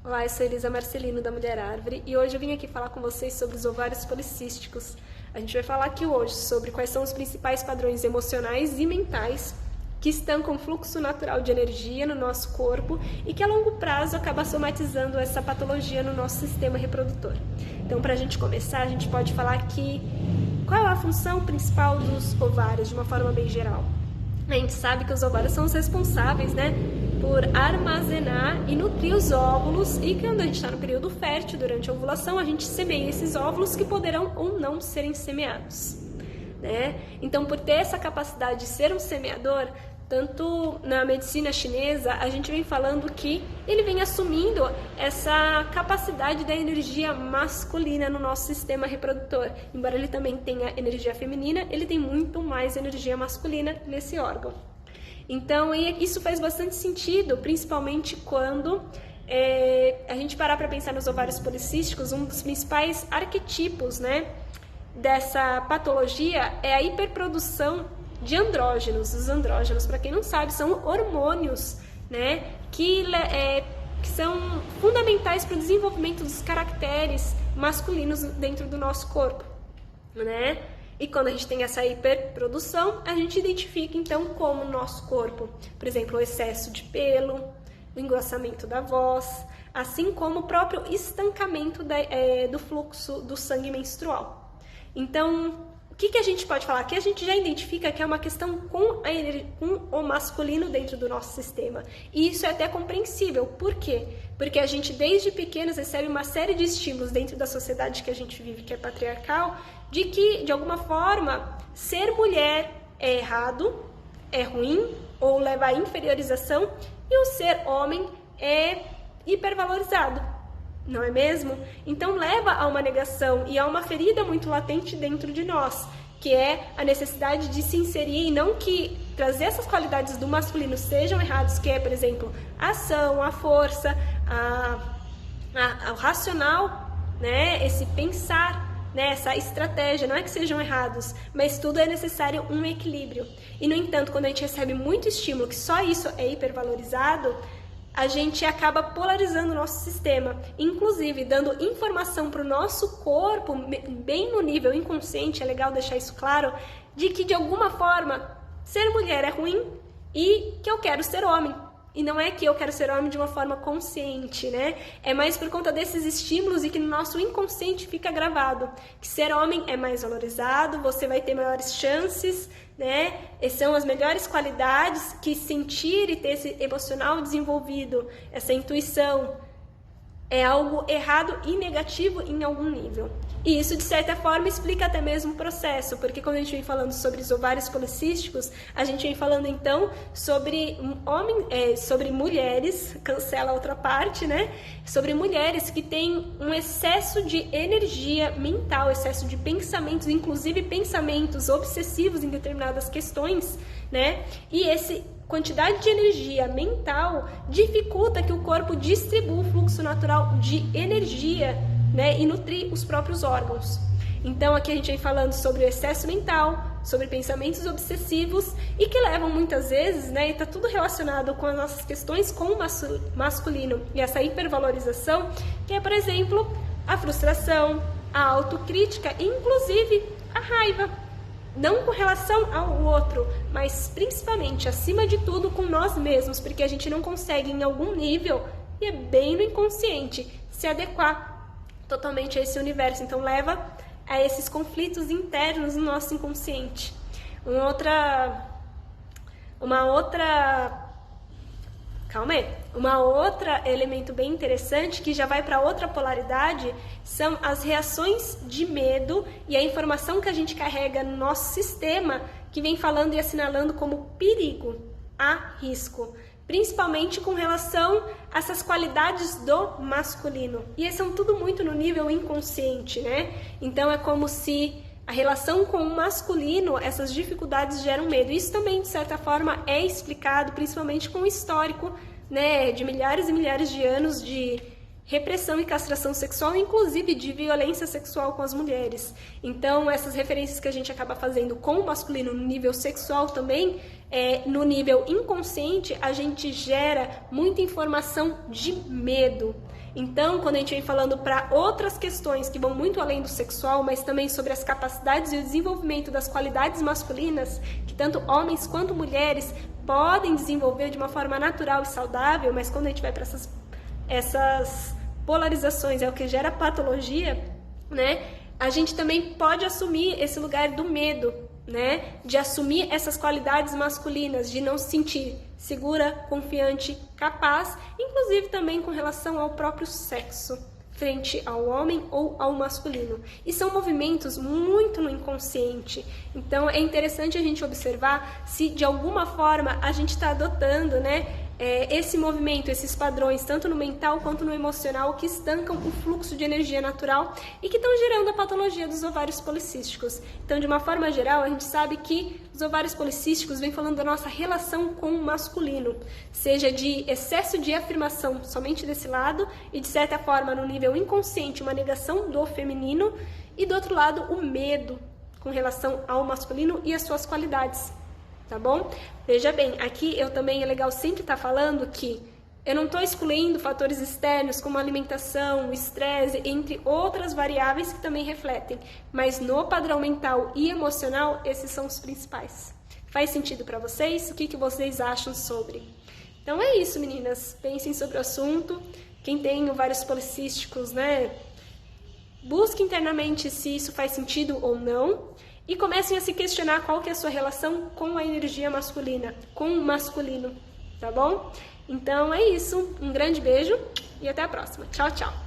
Olá, eu sou Elisa Marcelino da Mulher Árvore e hoje eu vim aqui falar com vocês sobre os ovários policísticos. A gente vai falar aqui hoje sobre quais são os principais padrões emocionais e mentais que estancam o fluxo natural de energia no nosso corpo e que a longo prazo acaba somatizando essa patologia no nosso sistema reprodutor. Então, para a gente começar, a gente pode falar aqui qual é a função principal dos ovários de uma forma bem geral. A gente sabe que os ovários são os responsáveis, por armazenar e nutrir os óvulos, e quando a gente está no período fértil, durante a ovulação, a gente semeia esses óvulos que poderão ou não serem semeados, Então, por ter essa capacidade de ser um semeador, tanto na medicina chinesa, a gente vem falando que ele vem assumindo essa capacidade da energia masculina no nosso sistema reprodutor. Embora ele também tenha energia feminina, ele tem muito mais energia masculina nesse órgão. Então, isso faz bastante sentido, principalmente quando a gente parar para pensar nos ovários policísticos. Um dos principais arquetipos, dessa patologia é a hiperprodução de andrógenos. Os andrógenos, para quem não sabe, são hormônios, que são fundamentais para o desenvolvimento dos caracteres masculinos dentro do nosso corpo, E quando a gente tem essa hiperprodução, a gente identifica então como o nosso corpo, por exemplo, o excesso de pelo, o engrossamento da voz, assim como o próprio estancamento do fluxo do sangue menstrual. Então, o que a gente pode falar? Aqui a gente já identifica que é uma questão com o masculino dentro do nosso sistema. E isso é até compreensível. Por quê? Porque a gente desde pequenos recebe uma série de estímulos dentro da sociedade que a gente vive, que é patriarcal, de que, de alguma forma, ser mulher é errado, é ruim, ou leva à inferiorização, e o ser homem é hipervalorizado. Não é mesmo? Então leva a uma negação e a uma ferida muito latente dentro de nós, que é a necessidade de se inserir, e não que trazer essas qualidades do masculino sejam errados, que é, por exemplo, a ação, a força, o racional, esse pensar, essa estratégia. Não é que sejam errados, mas tudo é necessário um equilíbrio. E, no entanto, quando a gente recebe muito estímulo, que só isso é hipervalorizado, a gente acaba polarizando o nosso sistema, inclusive dando informação para o nosso corpo, bem no nível inconsciente, é legal deixar isso claro, de que de alguma forma ser mulher é ruim e que eu quero ser homem. E não é que eu quero ser homem de uma forma consciente, É mais por conta desses estímulos e que no nosso inconsciente fica gravado. Que ser homem é mais valorizado, você vai ter maiores chances, Essas são as melhores qualidades, que sentir e ter esse emocional desenvolvido, essa intuição, é algo errado e negativo em algum nível. E isso, de certa forma, explica até mesmo o processo, porque quando a gente vem falando sobre os ovários policísticos, a gente vem falando então sobre sobre mulheres, cancela a outra parte, Sobre mulheres que têm um excesso de energia mental, excesso de pensamentos, inclusive pensamentos obsessivos em determinadas questões, E esse quantidade de energia mental dificulta que o corpo distribua o fluxo natural de energia, e nutrir os próprios órgãos. Então aqui a gente vem falando sobre o excesso mental, sobre pensamentos obsessivos e que levam muitas vezes, e está tudo relacionado com as nossas questões com o masculino e essa hipervalorização, que é, por exemplo, a frustração, a autocrítica e inclusive a raiva. Não com relação ao outro, mas principalmente, acima de tudo, com nós mesmos, porque a gente não consegue, em algum nível, e é bem no inconsciente, se adequar totalmente a esse universo. Então, leva a esses conflitos internos no nosso inconsciente. Uma outra elemento bem interessante, que já vai para outra polaridade, são as reações de medo e a informação que a gente carrega no nosso sistema, que vem falando e assinalando como perigo, a risco, principalmente com relação a essas qualidades do masculino. E são tudo muito no nível inconsciente, Então é como se a relação com o masculino, essas dificuldades geram medo. Isso também, de certa forma, é explicado principalmente com o histórico, de milhares e milhares de anos de repressão e castração sexual, inclusive de violência sexual com as mulheres. Então, essas referências que a gente acaba fazendo com o masculino no nível sexual também, no nível inconsciente, a gente gera muita informação de medo. Então, quando a gente vem falando para outras questões que vão muito além do sexual, mas também sobre as capacidades e o desenvolvimento das qualidades masculinas, que tanto homens quanto mulheres podem desenvolver de uma forma natural e saudável, mas quando a gente vai para essas polarizações, é o que gera patologia, né? A gente também pode assumir esse lugar do medo, né? De assumir essas qualidades masculinas, de não se sentir segura, confiante, capaz, inclusive também com relação ao próprio sexo, frente ao homem ou ao masculino. E são movimentos muito no inconsciente. Então é interessante a gente observar se de alguma forma a gente está adotando, né, esse movimento, esses padrões, tanto no mental quanto no emocional, que estancam o fluxo de energia natural e que estão gerando a patologia dos ovários policísticos. Então, de uma forma geral, a gente sabe que os ovários policísticos vêm falando da nossa relação com o masculino, seja de excesso de afirmação somente desse lado e, de certa forma, no nível inconsciente, uma negação do feminino, e, do outro lado, o medo com relação ao masculino e as suas qualidades. Tá bom? Veja bem, aqui eu também é legal sempre estar falando que eu não estou excluindo fatores externos como alimentação, estresse, entre outras variáveis que também refletem, mas no padrão mental e emocional, esses são os principais. Faz sentido para vocês? O que vocês acham sobre? Então é isso, meninas. Pensem sobre o assunto. Quem tem ovários policísticos, né? Busque internamente se isso faz sentido ou não. E comecem a se questionar qual que é a sua relação com a energia masculina, com o masculino, tá bom? Então é isso, um grande beijo e até a próxima. Tchau, tchau!